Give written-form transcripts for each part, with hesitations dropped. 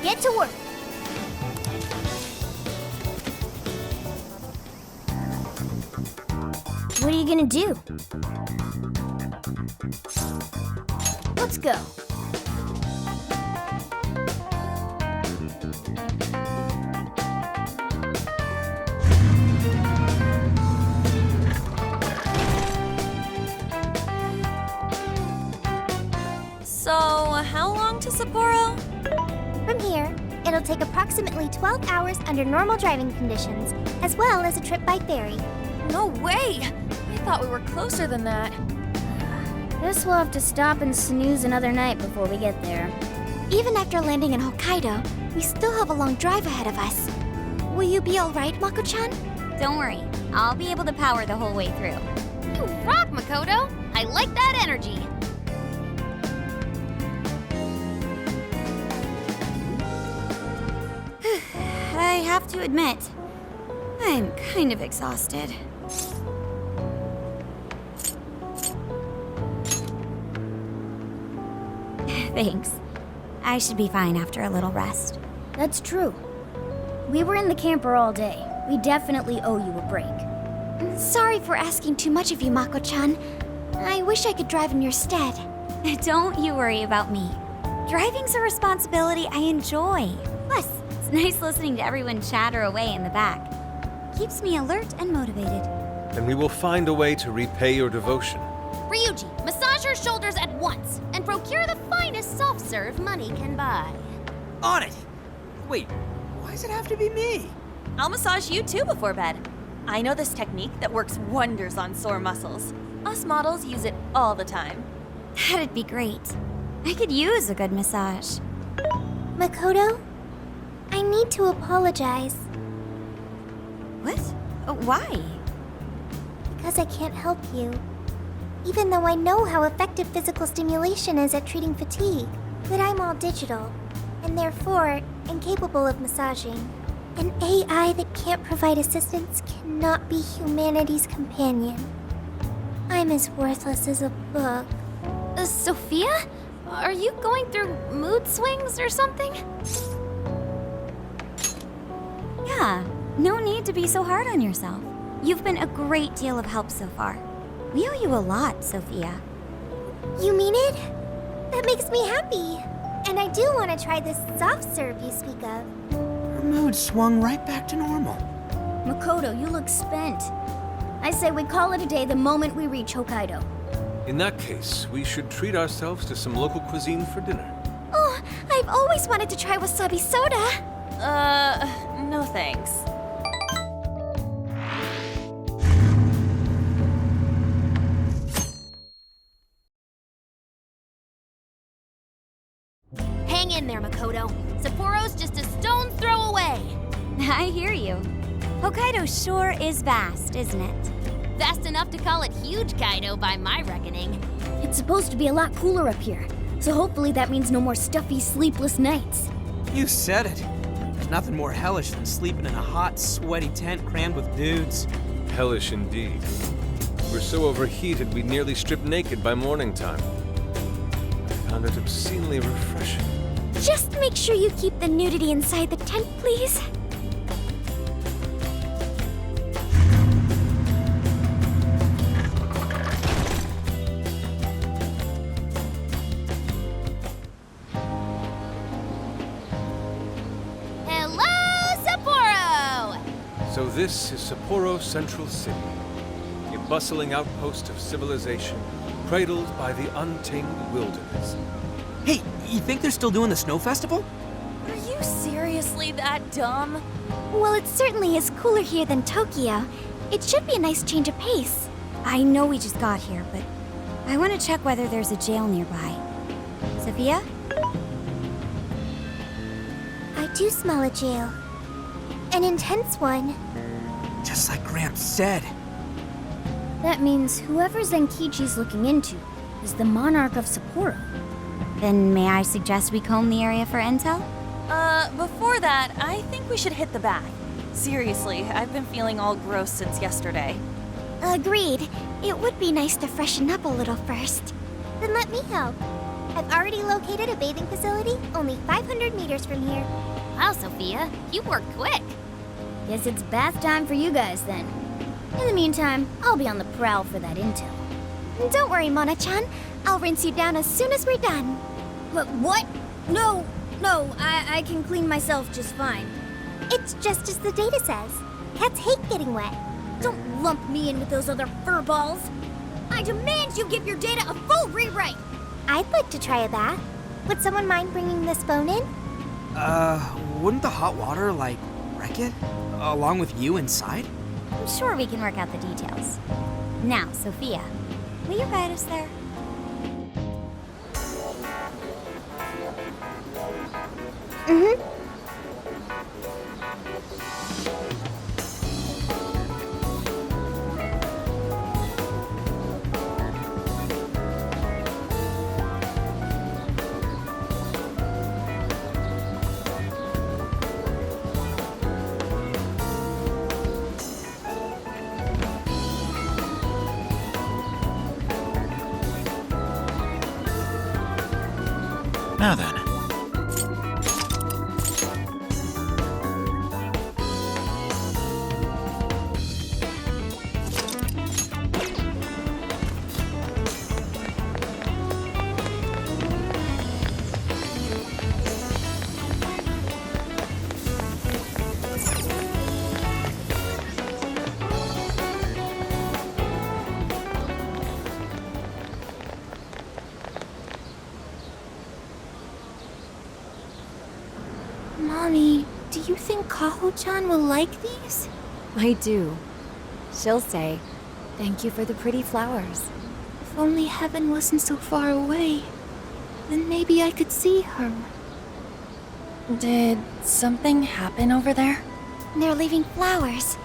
get to work. What are you gonna do? Let's go. So, how long to Sapporo? From here, it'll take approximately 12 hours under normal driving conditions, as well as a trip by ferry. No way! I thought we were closer than that. Guess we'll have to stop and snooze another night before we get there. Even after landing in Hokkaido, we still have a long drive ahead of us. Will you be alright, Mako-chan? Don't worry, I'll be able to power the whole way through. You rock, Makoto! I like that energy! I have to admit, I'm kind of exhausted. Thanks. I should be fine after a little rest. That's true. We were in the camper all day. We definitely owe you a break. Sorry for asking too much of you, Mako-chan. I wish I could drive in your stead. Don't you worry about me. Driving's a responsibility I enjoy. Plus, it's nice listening to everyone chatter away in the back. Keeps me alert and motivated. And we will find a way to repay your devotion. Ryuji, massage her shoulders at once and procure the finest soft-serve money can buy. On it! Wait, why does it have to be me? I'll massage you too before bed. I know this technique that works wonders on sore muscles. Us models use it all the time. That'd be great. I could use a good massage. Makoto, I need to apologize. What? Why? Because I can't help you. Even though I know how effective physical stimulation is at treating fatigue. But I'm all digital, and therefore incapable of massaging. An AI that can't provide assistance cannot be humanity's companion. I'm as worthless as a book. Sophia? Are you going through mood swings or something? Yeah, no need to be so hard on yourself. You've been a great deal of help so far. We owe you a lot, Sophia. You mean it? That makes me happy. And I do want to try this soft serve you speak of. Her mood swung right back to normal. Makoto, you look spent. I say we call it a day the moment we reach Hokkaido. In that case, we should treat ourselves to some local cuisine for dinner. Oh, I've always wanted to try wasabi soda. No thanks. Hang in there, Makoto. Sapporo's just a stone's throw away. I hear you. Hokkaido sure is vast, isn't it? Vast enough to call it huge, Kaido, by my reckoning. It's supposed to be a lot cooler up here, so hopefully that means no more stuffy, sleepless nights. You said it. There's nothing more hellish than sleeping in a hot, sweaty tent crammed with dudes. Hellish indeed. We're so overheated we nearly stripped naked by morning time. I found it obscenely refreshing. Just make sure you keep the nudity inside the tent, please. Hello, Sapporo! So this is Sapporo Central City, a bustling outpost of civilization, cradled by the untamed wilderness. Hey, you think they're still doing the snow festival? Are you seriously that dumb? Well, it certainly is cooler here than Tokyo. It should be a nice change of pace. I know we just got here, but I want to check whether there's a jail nearby. Sophia? I do smell a jail. An intense one. Just like Gramps said. That means whoever Zenkichi's looking into is the monarch of Sapporo. Then may I suggest we comb the area for intel? Before that, I think we should hit the bath. Seriously, I've been feeling all gross since yesterday. Agreed. It would be nice to freshen up a little first. Then let me help. I've already located a bathing facility only 500 meters from here. Wow, Sophia, you work quick. Guess it's bath time for you guys then. In the meantime, I'll be on the prowl for that intel. Don't worry, Mona-chan. I'll rinse you down as soon as we're done. What? No, I can clean myself just fine. It's just as the data says. Cats hate getting wet. Don't lump me in with those other furballs. I demand you give your data a full rewrite. I'd like to try a bath. Would someone mind bringing this phone in? Wouldn't the hot water, like, wreck it? Along with you inside? I'm sure we can work out the details. Now, Sophia, will you guide us there? Mm-hmm. Now then. Mommy, do you think Kaho-chan will like these? I do. She'll say, "Thank you for the pretty flowers." If only heaven wasn't so far away. Then maybe I could see her. Did something happen over there? They're leaving flowers.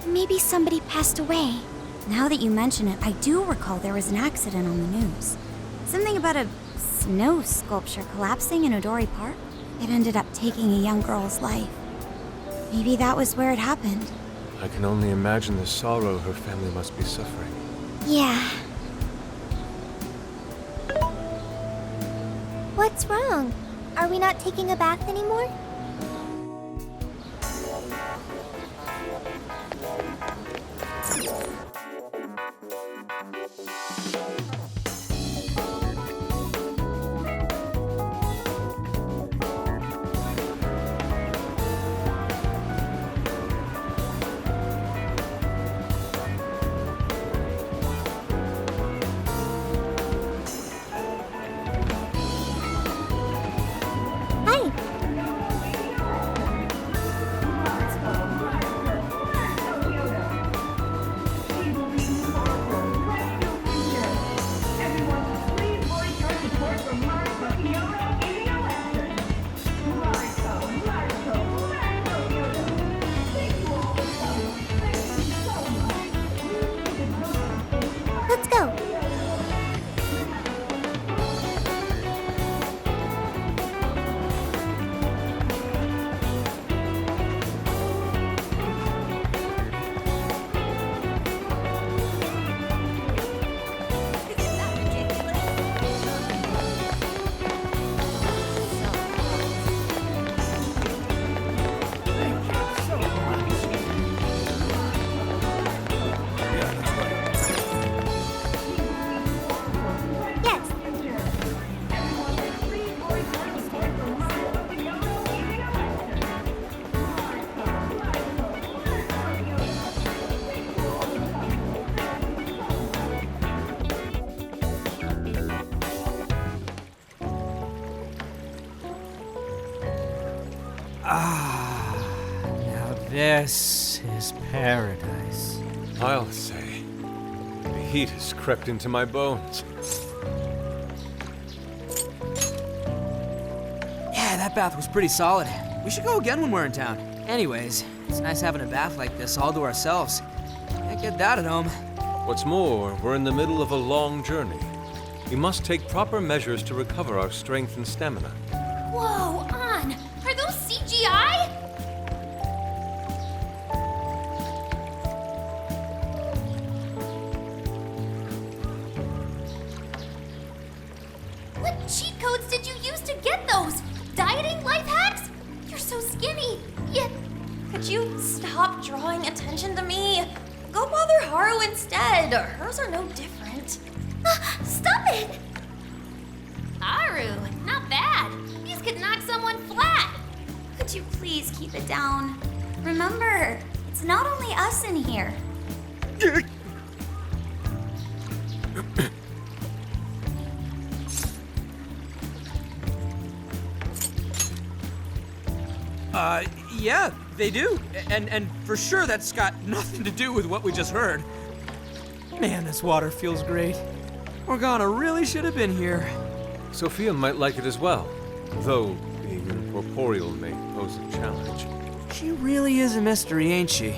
Maybe somebody passed away. Now that you mention it, I do recall there was an accident on the news. Something about a snow sculpture collapsing in Odori Park. It ended up taking a young girl's life. Maybe that was where it happened. I can only imagine the sorrow her family must be suffering. Yeah. What's wrong? Are we not taking a bath anymore? Hi. Let's go. Yes. Now this is paradise. I'll say. The heat has crept into my bones. Yeah, that bath was pretty solid. We should go again when we're in town. Anyways, it's nice having a bath like this all to ourselves. Can't get that at home. What's more, we're in the middle of a long journey. We must take proper measures to recover our strength and stamina. Whoa, An! Are those CGI? What cheat codes did you use to get those? Dieting life hacks? You're so skinny, yet... Could you stop drawing attention to me? Go bother Haru instead. Hers are no different. Stop it! Haru, not bad. These could knock someone flat. Could you please keep it down? Remember, it's not only us in here. Yeah, they do. And for sure that's got nothing to do with what we just heard. Man, this water feels great. Morgana really should have been here. Sophia might like it as well, though being incorporeal may pose a challenge. She really is a mystery, ain't she?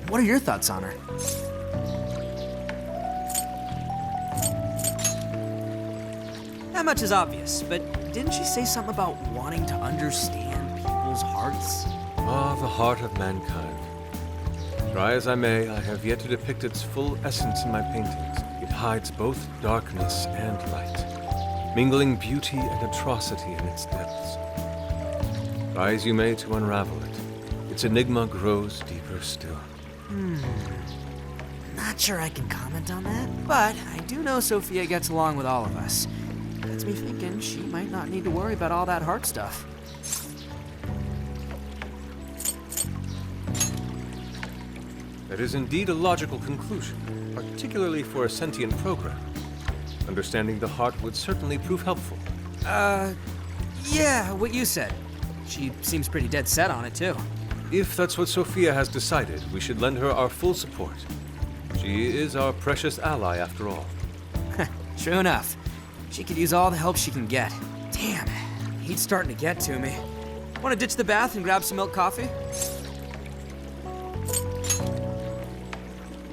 What are your thoughts on her? That much is obvious, but didn't she say something about wanting to understand people's hearts? Ah, the heart of mankind. Try as I may, I have yet to depict its full essence in my paintings. It hides both darkness and light, mingling beauty and atrocity in its depths. Try as you may to unravel it, its enigma grows deeper still. Not sure I can comment on that, but I do know Sophia gets along with all of us. Gets me thinking she might not need to worry about all that heart stuff. That is indeed a logical conclusion, particularly for a sentient program. Understanding the heart would certainly prove helpful. Yeah, what you said. She seems pretty dead set on it, too. If that's what Sophia has decided, we should lend her our full support. She is our precious ally, after all. True enough. She could use all the help she can get. Damn, heat's starting to get to me. Want to ditch the bath and grab some milk coffee?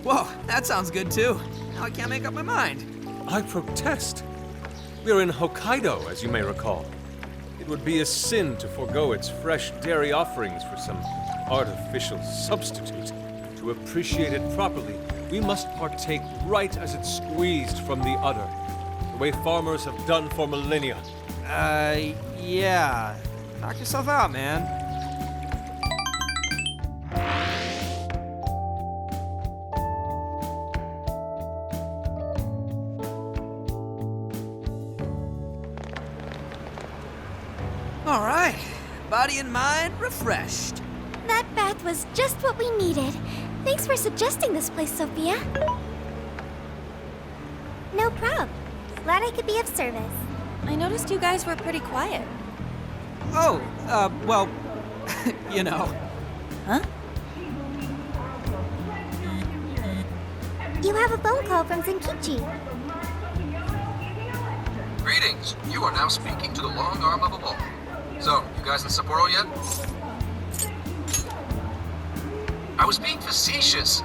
Whoa, that sounds good too. Now I can't make up my mind. I protest. We are in Hokkaido, as you may recall. It would be a sin to forego its fresh dairy offerings for some artificial substitute. To appreciate it properly, we must partake right as it's squeezed from the udder, the way farmers have done for millennia. Yeah. Knock yourself out, man. All right. Body and mind refreshed. That bath was just what we needed. Thanks for suggesting this place, Sophia. No prob. Glad I could be of service. I noticed you guys were pretty quiet. Oh, well, you know. Huh? You have a phone call from Zenkichi. Greetings. You are now speaking to the long arm of a bull. So, you guys in Sapporo yet? I was being facetious.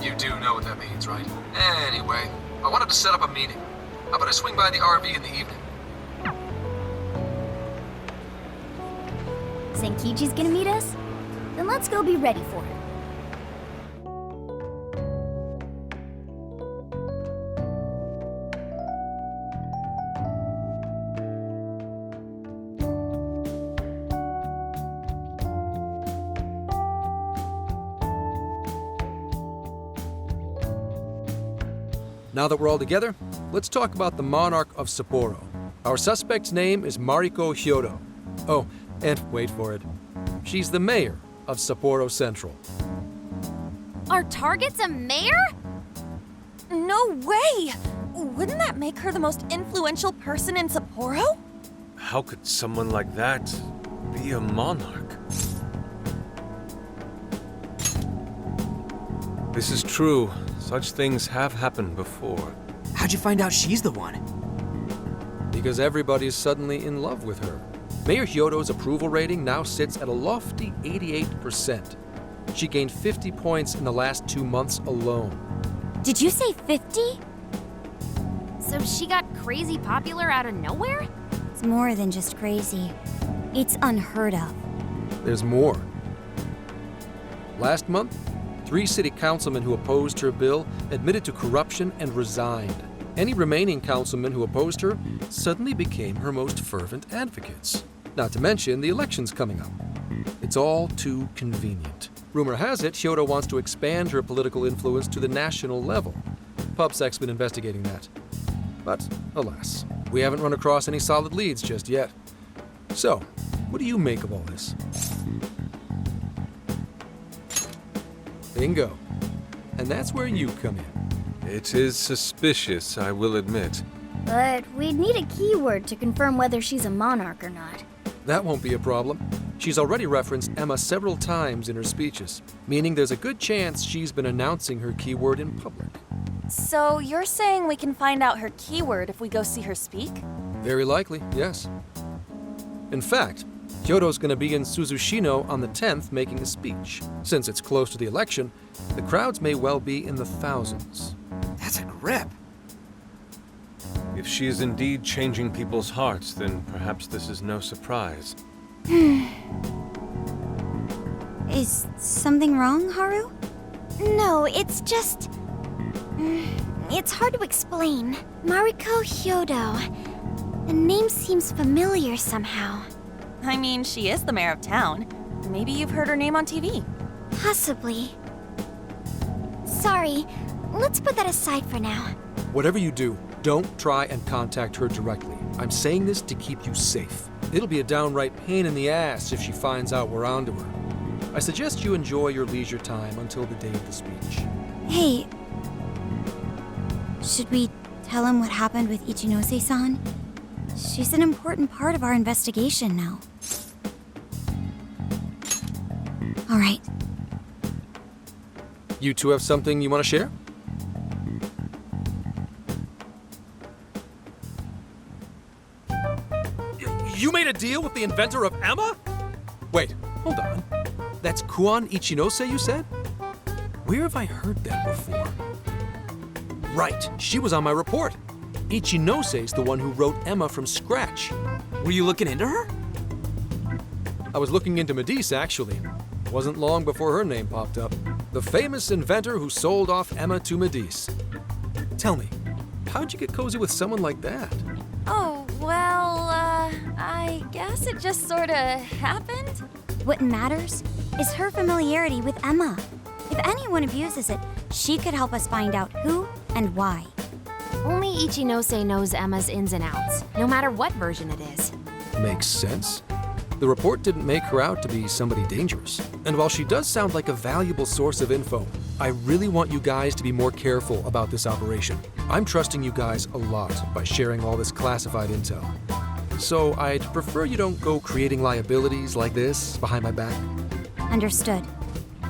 You do know what that means, right? Anyway, I wanted to set up a meeting. How about I swing by the RV in the evening? Zenkichi's gonna meet us? Then let's go be ready for it. Now that we're all together, let's talk about the monarch of Sapporo. Our suspect's name is Mariko Hyodo. Oh, and wait for it. She's the mayor of Sapporo Central. Our target's a mayor? No way! Wouldn't that make her the most influential person in Sapporo? How could someone like that be a monarch? This is true. Such things have happened before. How'd you find out she's the one? Because everybody's suddenly in love with her. Mayor Hyodo's approval rating now sits at a lofty 88%. She gained 50 points in the last 2 months alone. Did you say 50? So she got crazy popular out of nowhere? It's more than just crazy. It's unheard of. There's more. Last month, 3 city councilmen who opposed her bill admitted to corruption and resigned. Any remaining councilmen who opposed her suddenly became her most fervent advocates. Not to mention the elections coming up. It's all too convenient. Rumor has it, Hyodo wants to expand her political influence to the national level. PubSec's been investigating that. But, alas, we haven't run across any solid leads just yet. So, what do you make of all this? Bingo. And that's where you come in. It is suspicious, I will admit. But we'd need a keyword to confirm whether she's a monarch or not. That won't be a problem. She's already referenced Emma several times in her speeches, meaning there's a good chance she's been announcing her keyword in public. So you're saying we can find out her keyword if we go see her speak? Very likely, yes. In fact, Hyodo's going to be in Suzushino on the 10th making a speech. Since it's close to the election, the crowds may well be in the thousands. That's a grip. If she is indeed changing people's hearts, then perhaps this is no surprise. Is something wrong, Haru? No, it's just... It's hard to explain. Mariko Hyodo. The name seems familiar somehow. I mean, she is the mayor of town. Maybe you've heard her name on TV. Possibly. Sorry, let's put that aside for now. Whatever you do, don't try and contact her directly. I'm saying this to keep you safe. It'll be a downright pain in the ass if she finds out we're onto her. I suggest you enjoy your leisure time until the day of the speech. Hey, should we tell him what happened with Ichinose-san? She's an important part of our investigation now. All right. You two have something you want to share? You made a deal with the inventor of Emma? Wait, hold on. That's Kuon Ichinose, you said? Where have I heard that before? Right, she was on my report. Ichinose's the one who wrote Emma from scratch. Were you looking into her? I was looking into Medice, actually. Wasn't long before her name popped up. The famous inventor who sold off Emma to Medice. Tell me, how'd you get cozy with someone like that? Oh, well, I guess it just sorta happened. What matters is her familiarity with Emma. If anyone abuses it, she could help us find out who and why. Only Ichinose knows Emma's ins and outs, no matter what version it is. Makes sense. The report didn't make her out to be somebody dangerous. And while she does sound like a valuable source of info, I really want you guys to be more careful about this operation. I'm trusting you guys a lot by sharing all this classified intel. So I'd prefer you don't go creating liabilities like this behind my back. Understood.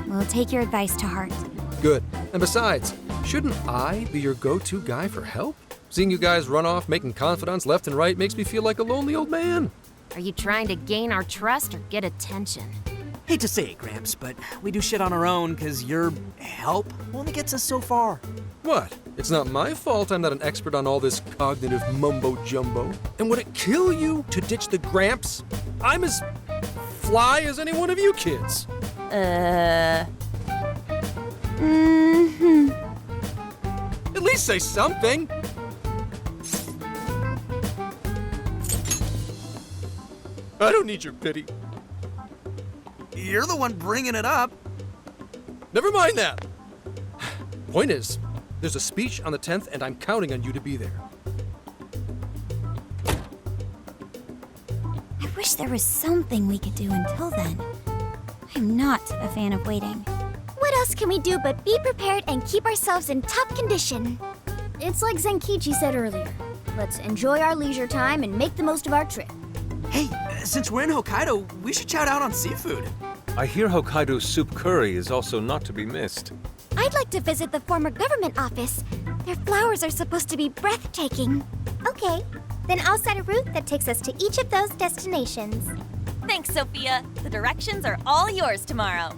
We'll take your advice to heart. Good. And besides, shouldn't I be your go-to guy for help? Seeing you guys run off making confidants left and right makes me feel like a lonely old man. Are you trying to gain our trust or get attention? Hate to say it, Gramps, but we do shit on our own because your help only gets us so far. What? It's not my fault I'm not an expert on all this cognitive mumbo-jumbo. And would it kill you to ditch the Gramps? I'm as fly as any one of you kids. At least say something. I don't need your pity. You're the one bringing it up. Never mind that. Point is, there's a speech on the 10th and I'm counting on you to be there. I wish there was something we could do until then. I'm not a fan of waiting. What else can we do but be prepared and keep ourselves in top condition? It's like Zenkichi said earlier. Let's enjoy our leisure time and make the most of our trip. Hey, since we're in Hokkaido, we should shout out on seafood. I hear Hokkaido's soup curry is also not to be missed. I'd like to visit the former government office. Their flowers are supposed to be breathtaking. Okay, then I'll set a route that takes us to each of those destinations. Thanks, Sophia. The directions are all yours tomorrow.